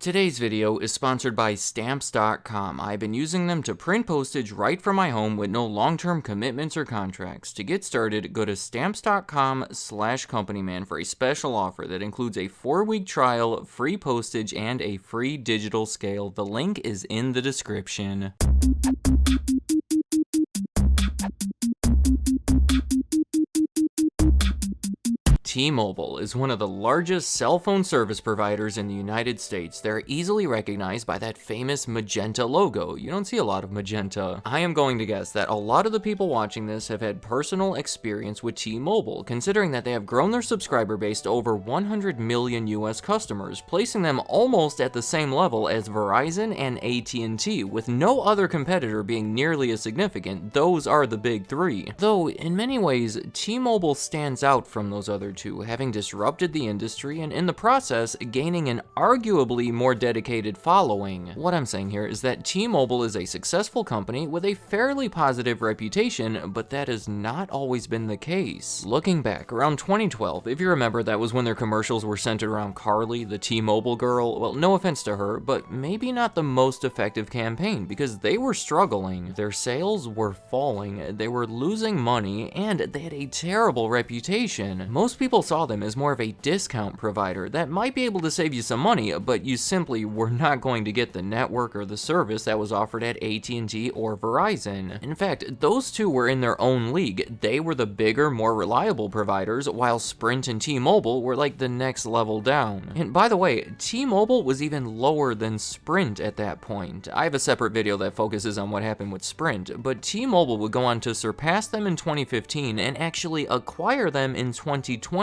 Today's video is sponsored by Stamps.com. I've been using them to print postage right from my home with no long-term commitments or contracts. To get started, go to Stamps.com/companyman for a special offer that includes a 4-week trial, free postage, and a free digital scale. The link is in the description. T-Mobile is one of the largest cell phone service providers in the United States. They're easily recognized by that famous magenta logo. You don't see a lot of magenta. I am going to guess that a lot of the people watching this have had personal experience with T-Mobile, considering that they have grown their subscriber base to over 100 million US customers, placing them almost at the same level as Verizon and AT&T, with no other competitor being nearly as significant. Those are the big three. Though, in many ways, T-Mobile stands out from those other two, having disrupted the industry and in the process gaining an arguably more dedicated following. What I'm saying here is that T-Mobile is a successful company with a fairly positive reputation, but that has not always been the case. Looking back, around 2012, if you remember, that was when their commercials were centered around Carly, the T-Mobile girl. Well, no offense to her, but maybe not the most effective campaign because they were struggling. Their sales were falling, they were losing money, and they had a terrible reputation. Most people saw them as more of a discount provider that might be able to save you some money, but you simply were not going to get the network or the service that was offered at AT&T or Verizon. In fact, those two were in their own league. They were the bigger, more reliable providers, while Sprint and T-Mobile were like the next level down. And by the way, T-Mobile was even lower than Sprint at that point. I have a separate video that focuses on what happened with Sprint, but T-Mobile would go on to surpass them in 2015 and actually acquire them in 2020.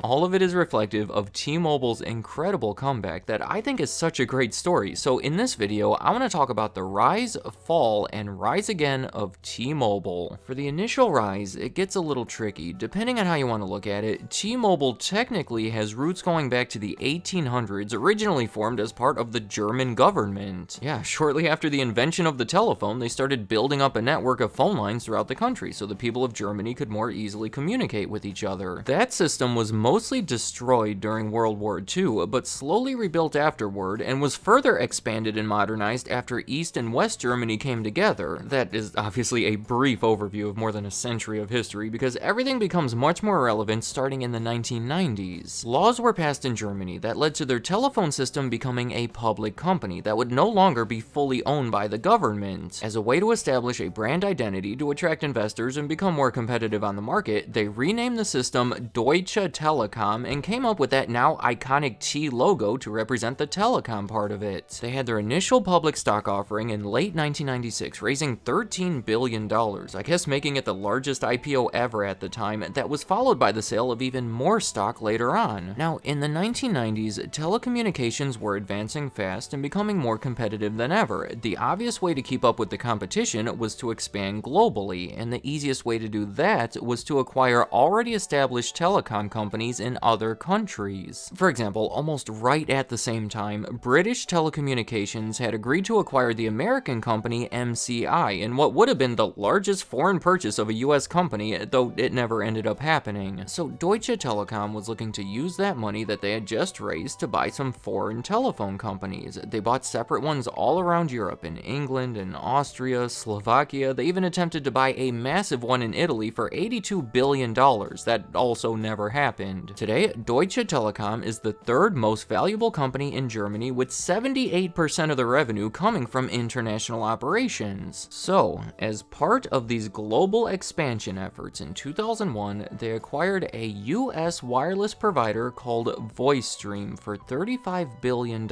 All of it is reflective of T-Mobile's incredible comeback that I think is such a great story. So in this video, I want to talk about the rise, fall, and rise again of T-Mobile. For the initial rise, it gets a little tricky. Depending on how you want to look at it, T-Mobile technically has roots going back to the 1800s, originally formed as part of the German government. Yeah, shortly after the invention of the telephone, they started building up a network of phone lines throughout the country so the people of Germany could more easily communicate with each other. That system was mostly destroyed during World War II, but slowly rebuilt afterward, and was further expanded and modernized after East and West Germany came together. That is obviously a brief overview of more than a century of history, because everything becomes much more relevant starting in the 1990s. Laws were passed in Germany that led to their telephone system becoming a public company that would no longer be fully owned by the government. As a way to establish a brand identity to attract investors and become more competitive on the market, they renamed the system Deutsche Telekom and came up with that now iconic T logo to represent the telecom part of it. They had their initial public stock offering in late 1996, raising $13 billion, I guess making it the largest IPO ever at the time, that was followed by the sale of even more stock later on. Now, in the 1990s, telecommunications were advancing fast and becoming more competitive than ever. The obvious way to keep up with the competition was to expand globally, and the easiest way to do that was to acquire already established telecom companies in other countries. For example, almost right at the same time, British Telecommunications had agreed to acquire the American company MCI in what would have been the largest foreign purchase of a US company, though it never ended up happening. So Deutsche Telekom was looking to use that money that they had just raised to buy some foreign telephone companies. They bought separate ones all around Europe, in England and Austria, Slovakia. They even attempted to buy a massive one in Italy for $82 billion. That also never happened. Today, Deutsche Telekom is the third most valuable company in Germany, with 78% of the revenue coming from international operations. So, as part of these global expansion efforts in 2001, they acquired a US wireless provider called VoiceStream for $35 billion.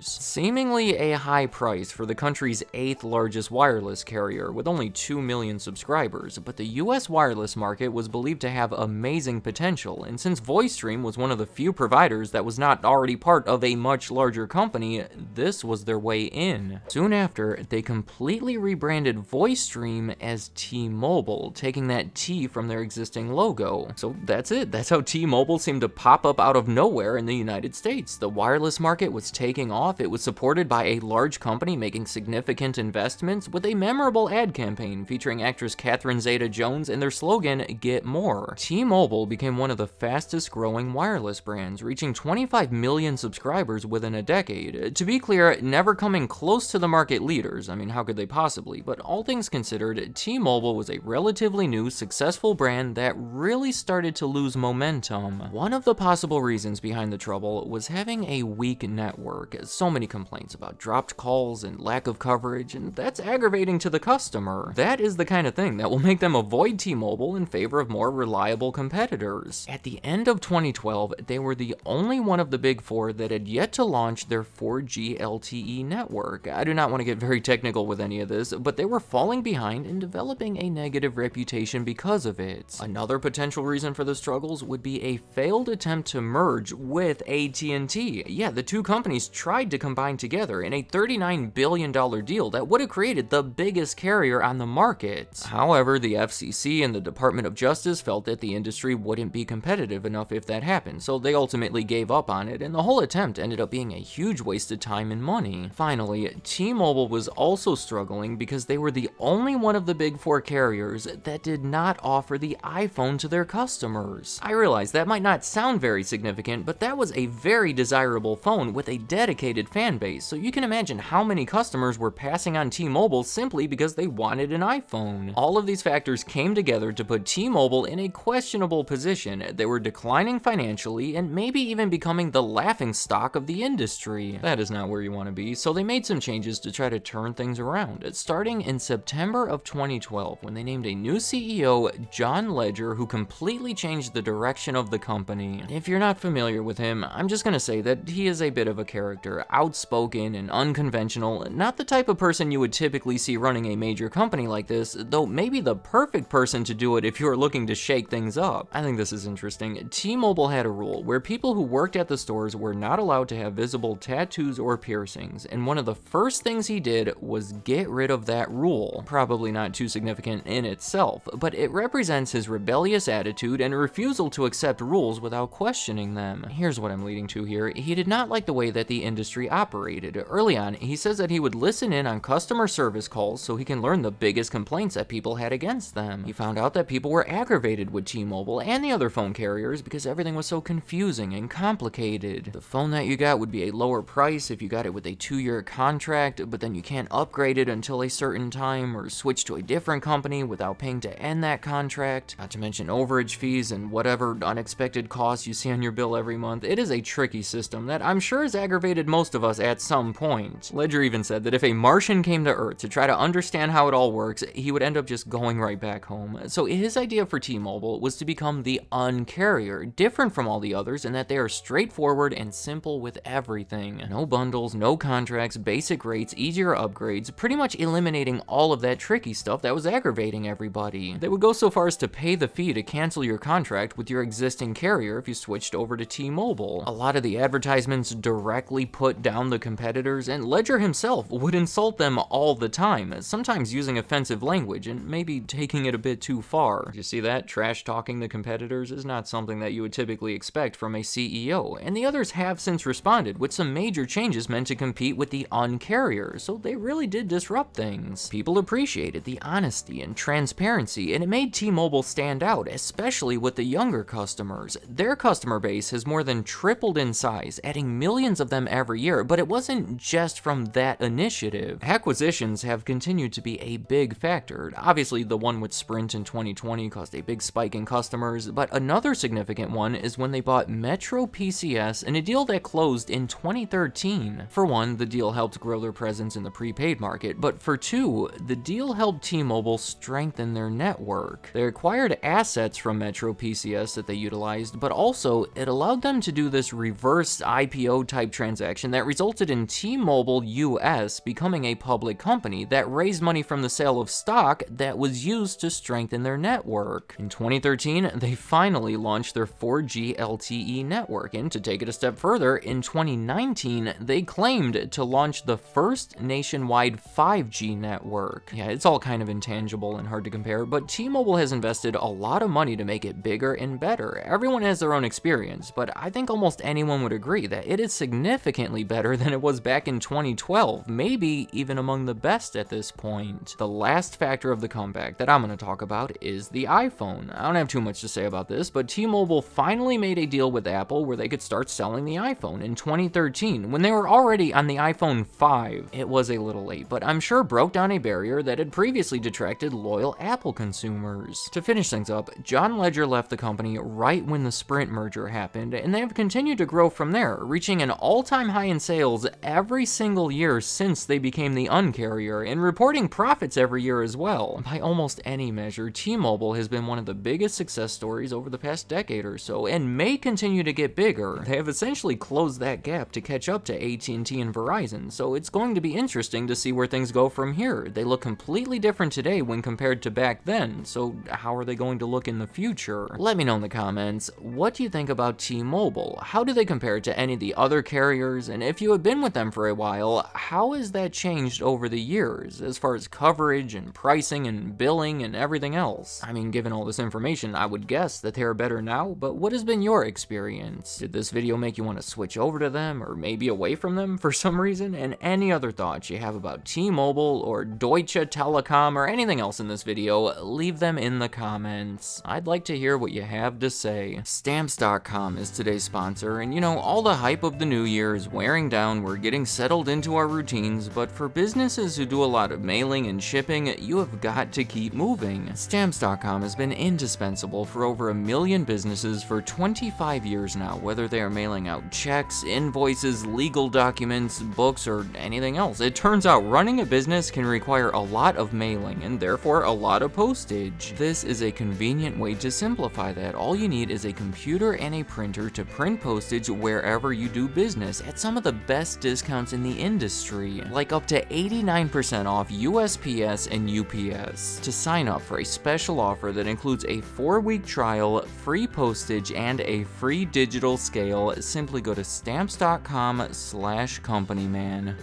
Seemingly a high price for the country's 8th largest wireless carrier, with only 2 million subscribers, but the US wireless market was believed to have amazing potential, and since VoiceStream was one of the few providers that was not already part of a much larger company, this was their way in. Soon after, they completely rebranded VoiceStream as T-Mobile, taking that T from their existing logo. So that's it. That's how T-Mobile seemed to pop up out of nowhere in the United States. The wireless market was taking off. It was supported by a large company making significant investments, with a memorable ad campaign featuring actress Catherine Zeta-Jones and their slogan, "Get More." T-Mobile became one of the the fastest growing wireless brands, reaching 25 million subscribers within a decade. To be clear, never coming close to the market leaders. I mean, how could they possibly? But all things considered, T-Mobile was a relatively new, successful brand that really started to lose momentum. One of the possible reasons behind the trouble was having a weak network. So many complaints about dropped calls and lack of coverage, and that's aggravating to the customer. That is the kind of thing that will make them avoid T-Mobile in favor of more reliable competitors. At the end of 2012, they were the only one of the big four that had yet to launch their 4G LTE network. I do not want to get very technical with any of this, but they were falling behind and developing a negative reputation because of it. Another potential reason for the struggles would be a failed attempt to merge with AT&T. Yeah, the two companies tried to combine together in a $39 billion deal that would have created the biggest carrier on the market. However, the FCC and the Department of Justice felt that the industry wouldn't be competitive enough if that happened, so they ultimately gave up on it, and the whole attempt ended up being a huge waste of time and money. Finally, T-Mobile was also struggling because they were the only one of the big four carriers that did not offer the iPhone to their customers. I realize that might not sound very significant, but that was a very desirable phone with a dedicated fan base, so you can imagine how many customers were passing on T-Mobile simply because they wanted an iPhone. All of these factors came together to put T-Mobile in a questionable position. They were declining financially and maybe even becoming the laughingstock of the industry. That is not where you want to be, so they made some changes to try to turn things around, starting in September of 2012 when they named a new CEO, John Ledger, who completely changed the direction of the company. If you're not familiar with him, I'm just gonna say that he is a bit of a character, outspoken and unconventional, not the type of person you would typically see running a major company like this, though maybe the perfect person to do it if you're looking to shake things up. I think this is interesting. T-Mobile had a rule where people who worked at the stores were not allowed to have visible tattoos or piercings, and one of the first things he did was get rid of that rule. Probably not too significant in itself, but it represents his rebellious attitude and refusal to accept rules without questioning them. Here's what I'm leading to here. He did not like the way that the industry operated. Early on, he says that he would listen in on customer service calls so he can learn the biggest complaints that people had against them. He found out that people were aggravated with T-Mobile and the other phone carriers because everything was so confusing and complicated. The phone that you got would be a lower price if you got it with a 2-year contract, but then you can't upgrade it until a certain time or switch to a different company without paying to end that contract. Not to mention overage fees and whatever unexpected costs you see on your bill every month. It is a tricky system that I'm sure has aggravated most of us at some point. Ledger even said that if a Martian came to Earth to try to understand how it all works, he would end up just going right back home. So his idea for T-Mobile was to become the Un-carrier, different from all the others in that they are straightforward and simple with everything. No bundles, no contracts, basic rates, easier upgrades, pretty much eliminating all of that tricky stuff that was aggravating everybody. They would go so far as to pay the fee to cancel your contract with your existing carrier if you switched over to T-Mobile. A lot of the advertisements directly put down the competitors, and Ledger himself would insult them all the time, sometimes using offensive language and maybe taking it a bit too far. You see that? Trash talking the competitors is not something that you would typically expect from a CEO, and the others have since responded with some major changes meant to compete with the Un-carrier, so they really did disrupt things. People appreciated the honesty and transparency, and it made T-Mobile stand out, especially with the younger customers. Their customer base has more than tripled in size, adding millions of them every year, but it wasn't just from that initiative. Acquisitions have continued to be a big factor. Obviously, the one with Sprint in 2020 caused a big spike in customers, but another significant one is when they bought Metro PCS in a deal that closed in 2013. For one, the deal helped grow their presence in the prepaid market, but for two, the deal helped T-Mobile strengthen their network. They acquired assets from Metro PCS that they utilized, but also it allowed them to do this reverse IPO type transaction that resulted in T-Mobile US becoming a public company that raised money from the sale of stock that was used to strengthen their network. In 2013, they finally launched their 4G LTE network, and to take it a step further, in 2019, they claimed to launch the first nationwide 5G network. Yeah, it's all kind of intangible and hard to compare, but T-Mobile has invested a lot of money to make it bigger and better. Everyone has their own experience, but I think almost anyone would agree that it is significantly better than it was back in 2012, maybe even among the best at this point. The last factor of the comeback that I'm going to talk about is the iPhone. I don't have too much to say about this. this, but T-Mobile finally made a deal with Apple where they could start selling the iPhone in 2013 when they were already on the iPhone 5. It was a little late, but I'm sure broke down a barrier that had previously detracted loyal Apple consumers. To finish things up, John Legere left the company right when the Sprint merger happened, and they have continued to grow from there, reaching an all-time high in sales every single year since they became the Un-carrier, and reporting profits every year as well. By almost any measure, T-Mobile has been one of the biggest success stories over the past decade or so, and may continue to get bigger. They have essentially closed that gap to catch up to AT&T and Verizon, so it's going to be interesting to see where things go from here. They look completely different today when compared to back then, so how are they going to look in the future? Let me know in the comments, what do you think about T-Mobile? How do they compare to any of the other carriers? And if you have been with them for a while, how has that changed over the years, as far as coverage and pricing and billing and everything else? I mean, given all this information, I would guess that they are better now, but what has been your experience? Did this video make you want to switch over to them, or maybe away from them for some reason? And any other thoughts you have about T-Mobile or Deutsche Telekom or anything else in this video, leave them in the comments. I'd like to hear what you have to say. Stamps.com is today's sponsor, and you know, all the hype of the new year is wearing down, we're getting settled into our routines, but for businesses who do a lot of mailing and shipping, you have got to keep moving. Stamps.com has been indispensable for over 1 million businesses for 25 years now, whether they are mailing out checks, invoices, legal documents, books, or anything else. It turns out running a business can require a lot of mailing and therefore a lot of postage. This is a convenient way to simplify that. All you need is a computer and a printer to print postage wherever you do business at some of the best discounts in the industry, like up to 89% off USPS and UPS. To sign up for a special offer that includes a 4-week trial, free postage, and a free digital scale, simply go to stamps.com/companyman.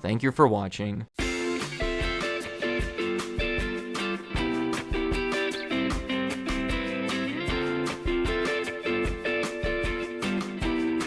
Thank you for watching.